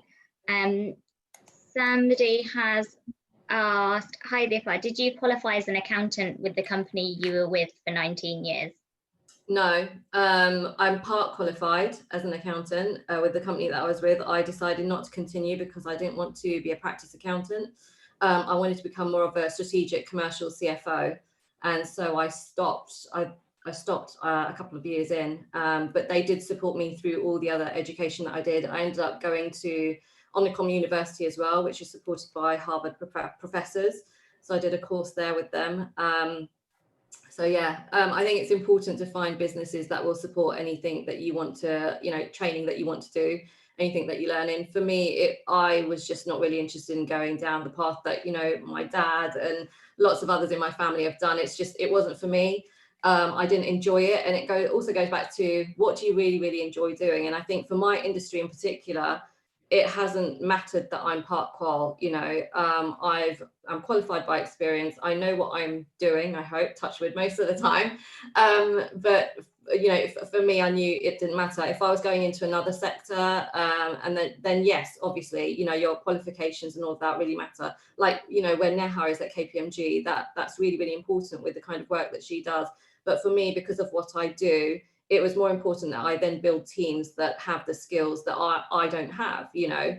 S3: somebody has asked, hi Deepa, did you qualify as an accountant with the company you were with for 19 years?
S4: No, I'm part qualified as an accountant with the company that I was with. I decided not to continue because I didn't want to be a practice accountant. I wanted to become more of a strategic commercial CFO. And so I stopped. I stopped a couple of years in, but they did support me through all the other education that I did. I ended up going to Omnicom University as well, which is supported by Harvard professors. So I did a course there with them. So yeah, I think it's important to find businesses that will support anything that you want to, you know, training that you want to do, anything that you learn in. For me, I was just not really interested in going down the path that, you know, my dad and lots of others in my family have done. It wasn't for me. I didn't enjoy it. And it also goes back to, what do you really, really enjoy doing? And I think for my industry in particular, it hasn't mattered that I'm part qual, you know, I'm qualified by experience. I know what I'm doing, I hope, touch wood, most of the time. But, you know, for me, I knew it didn't matter. If I was going into another sector, and then yes, obviously, you know, your qualifications and all of that really matter. Like, you know, when Neha is at KPMG, that's really, really important with the kind of work that she does. But for me, because of what I do, it was more important that I then build teams that have the skills that I don't have, you know.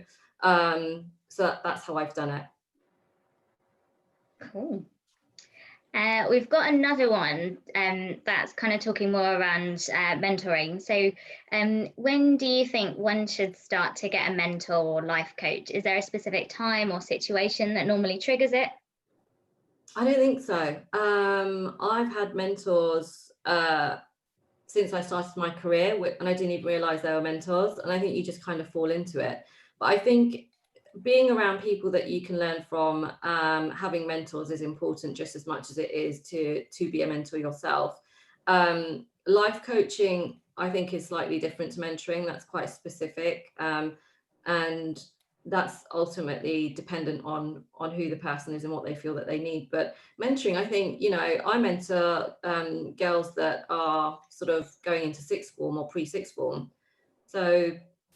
S4: So that's how I've done it.
S3: Cool. We've got another one that's kind of talking more around mentoring. So when do you think one should start to get a mentor or life coach? Is there a specific time or situation that normally triggers it?
S4: I don't think so. I've had mentors since I started my career, and I didn't even realize they were mentors. And I think you just kind of fall into it. But I think being around people that you can learn from, having mentors is important just as much as it is to be a mentor yourself. Life coaching, I think, is slightly different to mentoring. That's quite specific. And that's ultimately dependent on who the person is and what they feel that they need. But mentoring, I think, you know, I mentor girls that are sort of going into sixth form or pre-sixth form. So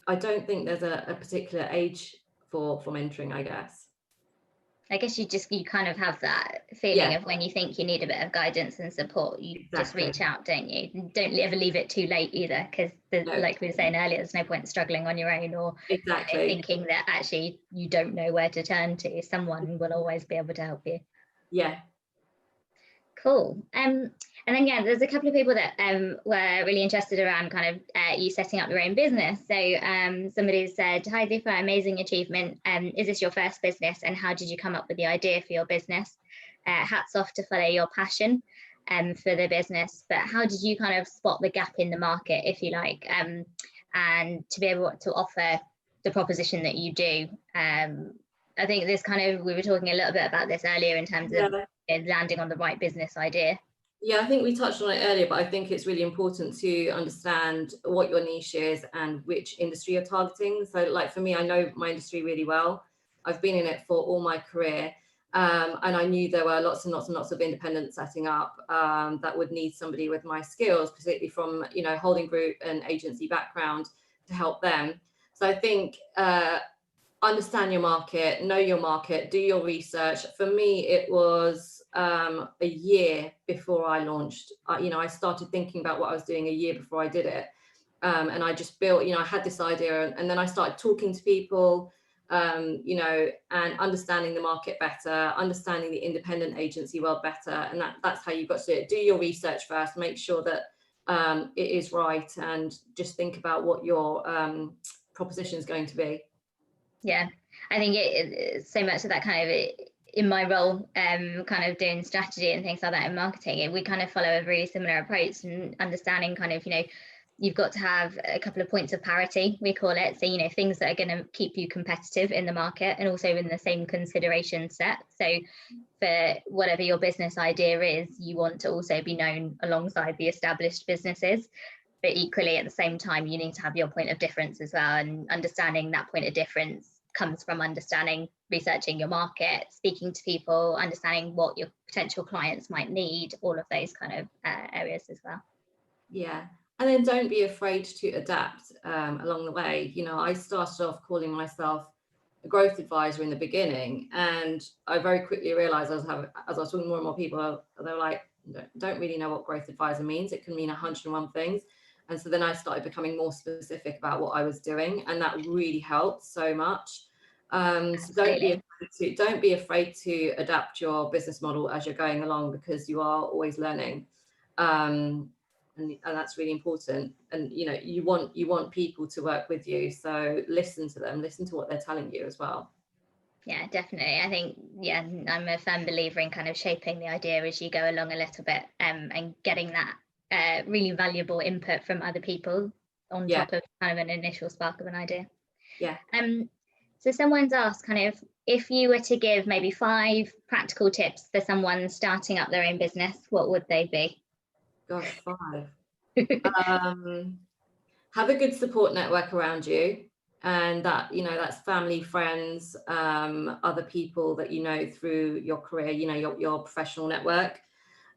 S4: I don't think there's a particular age for mentoring, I guess.
S3: I guess you kind of have that feeling of when you think you need a bit of guidance and support, you just reach out, don't you? Don't ever leave it too late either, because like we were saying earlier, there's no point struggling on your own or thinking that actually you don't know where to turn to. Someone will always be able to help you.
S4: Yeah.
S3: Cool. And then there's a couple of people that were really interested around kind of you setting up your own business. So somebody said, "Hi Deepa, amazing achievement. Is this your first business, and how did you come up with the idea for your business? Hats off to follow your passion for the business, but how did you kind of spot the gap in the market, if you like, and to be able to offer the proposition that you do?" I think this kind of, we were talking a little bit about this earlier in terms of landing on the right business idea.
S4: Yeah, I think we touched on it earlier, but I think it's really important to understand what your niche is and which industry you're targeting. So like for me, I know my industry really well. I've been in it for all my career. And I knew there were lots and lots and lots of independents setting up that would need somebody with my skills, particularly from, you know, holding group and agency background to help them. So I think understand your market, know your market, do your research. For me, it was a year before I launched. You know, I started thinking about what I was doing a year before I did it. And I just built, you know, I had this idea, and then I started talking to people, you know, and understanding the market better, understanding the independent agency world better. And that's how you've got to do it. Do your research first, make sure that it is right, and just think about what your proposition is going to be.
S3: Yeah, I think it's so much of that kind of, in my role, kind of doing strategy and things like that in marketing, we kind of follow a very similar approach, and understanding kind of, you know, you've got to have a couple of points of parity, we call it. So, you know, things that are going to keep you competitive in the market and also in the same consideration set. So for whatever your business idea is, you want to also be known alongside the established businesses. But equally, at the same time, you need to have your point of difference as well. And understanding that point of difference comes from understanding, researching your market, speaking to people, understanding what your potential clients might need, all of those kind of areas as well.
S4: Yeah. And then don't be afraid to adapt along the way. You know, I started off calling myself a growth advisor in the beginning, and I very quickly realized as I was talking to more and more people, they were like, don't really know what growth advisor means. It can mean 101 things. And so then I started becoming more specific about what I was doing, and that really helped so much. So don't be afraid to adapt your business model as you're going along, because you are always learning. And that's really important. And you know, you want people to work with you, so listen to them, listen to what they're telling you as well.
S3: Yeah, definitely. I think, yeah, I'm a firm believer in kind of shaping the idea as you go along a little bit, and getting that really valuable input from other people on top of kind of an initial spark of an idea.
S4: Yeah.
S3: So someone's asked kind of, if you were to give maybe 5 practical tips for someone starting up their own business, what would they be?
S4: Gosh, 5. Have a good support network around you, and that, you know, that's family, friends, other people that you know through your career, you know, your professional network.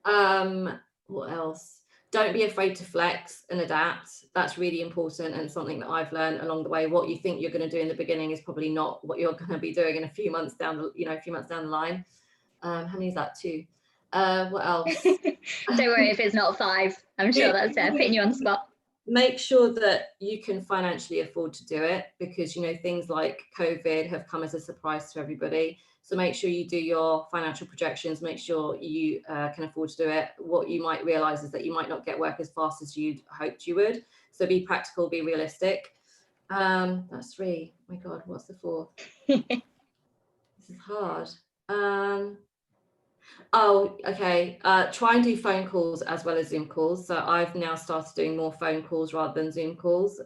S4: What else? Don't be afraid to flex and adapt. That's really important, and something that I've learned along the way. What you think you're going to do in the beginning is probably not what you're going to be doing in a few months down the line. How many is that? 2. What else?
S3: Don't worry if it's not 5. I'm sure that's putting you on the spot.
S4: Make sure that you can financially afford to do it, because, you know, things like COVID have come as a surprise to everybody. So make sure you do your financial projections, make sure you can afford to do it. What you might realize is that you might not get work as fast as you'd hoped you would. So be practical, be realistic. That's 3. My God, what's the 4th? This is hard. Oh, okay. Try and do phone calls as well as Zoom calls. So I've now started doing more phone calls rather than Zoom calls,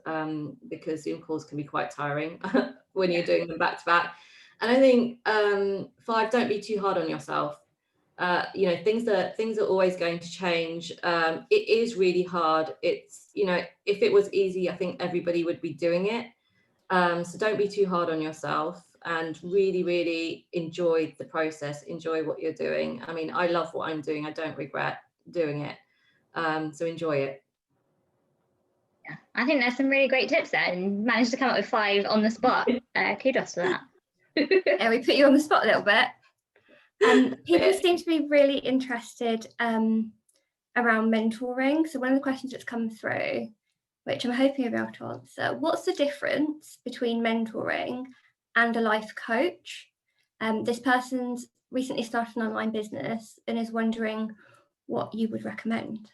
S4: because Zoom calls can be quite tiring when you're doing them back to back. And I think 5, don't be too hard on yourself. You know, things are always going to change. It is really hard. It's, you know, if it was easy, I think everybody would be doing it. So don't be too hard on yourself, and really, really enjoy the process, enjoy what you're doing. I mean, I love what I'm doing. I don't regret doing it. So enjoy it.
S3: Yeah, I think there's some really great tips there, and managed to come up with 5 on the spot. Kudos to that.
S5: Yeah, we put you on the spot a little bit. People seem to be really interested around mentoring. So one of the questions that's come through, which I'm hoping you'll be able to answer, what's the difference between mentoring and a life coach? This person's recently started an online business and is wondering what you would recommend.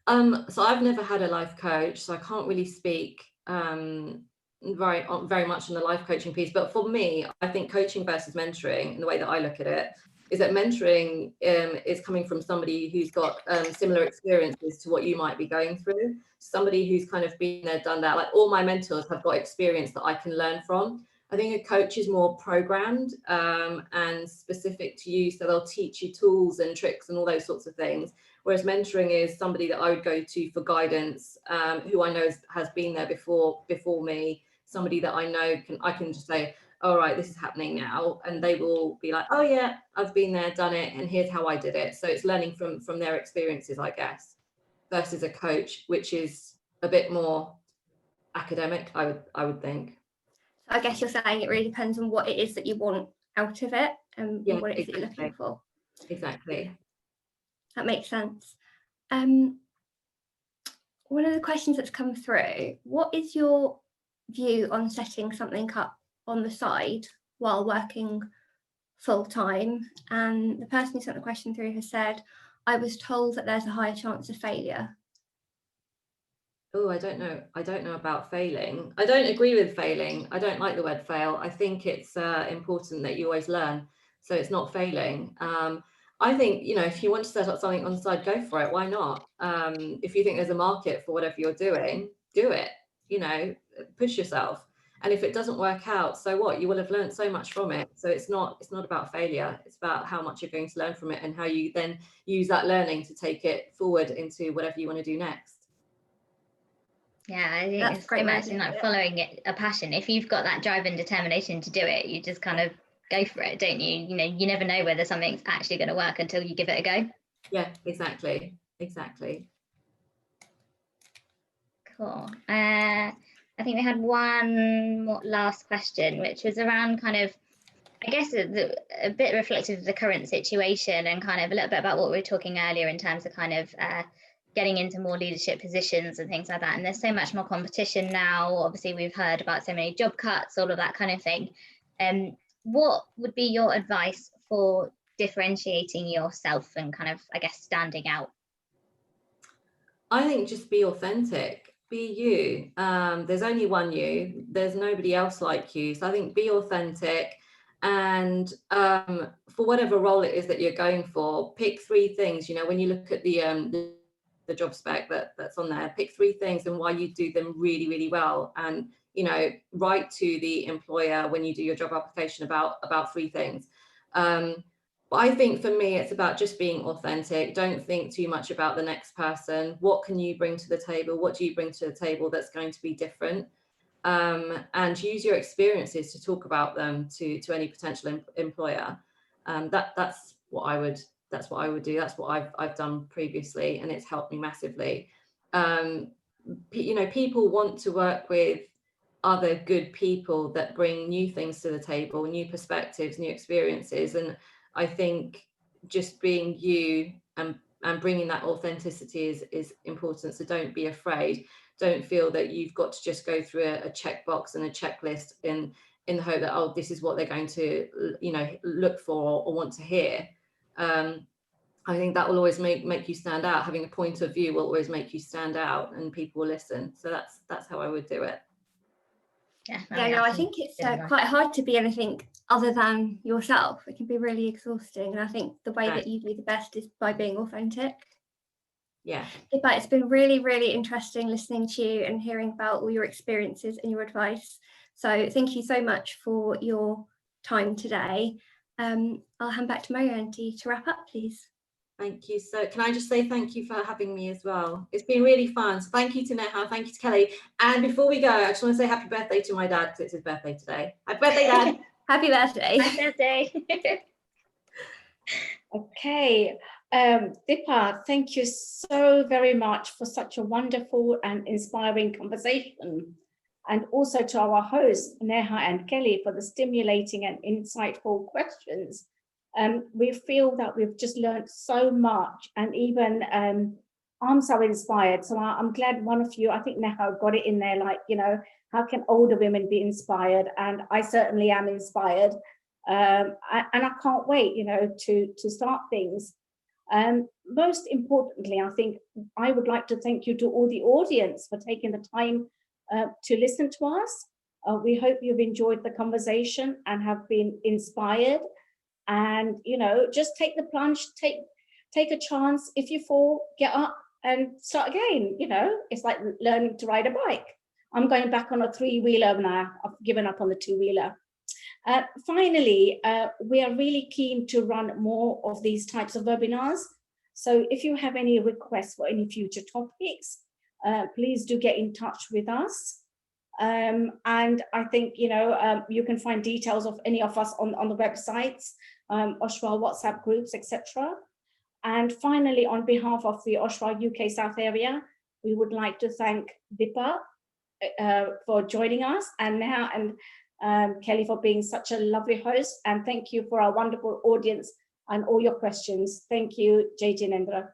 S4: So I've never had a life coach, so I can't really speak very much on the life coaching piece. But for me, I think coaching versus mentoring, and the way that I look at it, is that mentoring is coming from somebody who's got similar experiences to what you might be going through. Somebody who's kind of been there, done that. Like, all my mentors have got experience that I can learn from. I think a coach is more programmed and specific to you, so they'll teach you tools and tricks and all those sorts of things. Whereas mentoring is somebody that I would go to for guidance, who I know has been there before me, somebody that I know I can just say, all right, this is happening now, and they will be like, oh yeah, I've been there, done it, and here's how I did it. So it's learning from their experiences, I guess, versus a coach, which is a bit more academic, I would think.
S5: So I guess you're saying it really depends on what it is that you want out of it, and what it is that you're looking for.
S4: Exactly.
S5: That makes sense. One of the questions that's come through, what is your view on setting something up on the side while working full time? And the person who sent the question through has said, I was told that there's a higher chance of failure.
S4: Oh, I don't know about failing. I don't agree with failing. I don't like the word fail. I think it's important that you always learn. So it's not failing. I think, if you want to set up something on the side, go for it. Why not? If you think there's a market for whatever you're doing, do it. Push yourself. And if it doesn't work out, so what? You will have learned so much from it. So it's not about failure. It's about how much you're going to learn from it, and how you then use that learning to take it forward into whatever you want to do next.
S3: Yeah, I think
S5: That's
S3: it's
S5: great.
S3: imagine like following it, a passion. If you've got that drive and determination to do it, you just kind of go for it, don't you? You never know whether something's actually going to work until you give it a go.
S4: Yeah, exactly.
S3: Cool. I think we had one more last question, which was around kind of, I guess, a bit reflective of the current situation, and kind of a little bit about what we were talking earlier in terms of kind of getting into more leadership positions and things like that. And there's so much more competition now. Obviously, we've heard about so many job cuts, all of that kind of thing. What would be your advice for differentiating yourself and kind of, I guess, standing out?
S4: I think just be authentic, be you. There's only one you, there's nobody else like you. So I think be authentic, and for whatever role it is that you're going for, pick 3 things. When you look at the job spec that's on there, pick 3 things and why you do them really, really well. And write to the employer when you do your job application about 3 things. But I think for me, it's about just being authentic. Don't think too much about the next person. What can you bring to the table? What do you bring to the table that's going to be different? And use your experiences to talk about them to any potential employer. That's what I would do. That's what I've done previously, and it's helped me massively. People want to work with other good people that bring new things to the table, new perspectives, new experiences. And I think just being you and bringing that authenticity is important. So don't be afraid. Don't feel that you've got to just go through a checkbox and a checklist in the hope that, oh, this is what they're going to, look for or want to hear. I think that will always make you stand out. Having a point of view will always make you stand out, and people will listen. So that's how I would do it.
S5: I think it's quite hard to be anything other than yourself. It can be really exhausting, and I think the way that you do the best is by being authentic.
S4: Yeah.
S5: But it's been really, really interesting listening to you and hearing about all your experiences and your advice. So thank you so much for your time today. I'll hand back to Mo Auntie to wrap up, please.
S4: Thank you. So can I just say thank you for having me as well. It's been really fun. So thank you to Neha, thank you to Kelly. And before we go, I just want to say happy birthday to my dad because it's his birthday today. Happy birthday, Dad.
S5: Happy birthday.
S3: Happy birthday.
S2: Okay, Deepa, thank you so very much for such a wonderful and inspiring conversation. And also to our hosts, Neha and Kelly, for the stimulating and insightful questions. We feel that we've just learned so much, and even I'm so inspired. So I'm glad one of you, I think Neha got it in there, like, you know, how can older women be inspired? And I certainly am inspired. And I can't wait, you know, to start things. Most importantly, I think I would like to thank you to all the audience for taking the time to listen to us. We hope you've enjoyed the conversation and have been inspired. And, you know, just take the plunge, take a chance. If you fall, get up and start again. You know, it's like learning to ride a bike. I'm going back on a 3-wheeler now. I've given up on the 2-wheeler. Finally, we are really keen to run more of these types of webinars. So if you have any requests for any future topics, please do get in touch with us. And I think, you know, you can find details of any of us on the websites, Oshwa WhatsApp groups, etc. And finally, on behalf of the Oshwa UK South area, we would like to thank Deepa for joining us, and Neha and Kelly for being such a lovely host. And thank you for our wonderful audience and all your questions. Thank you, Jai Jinendra.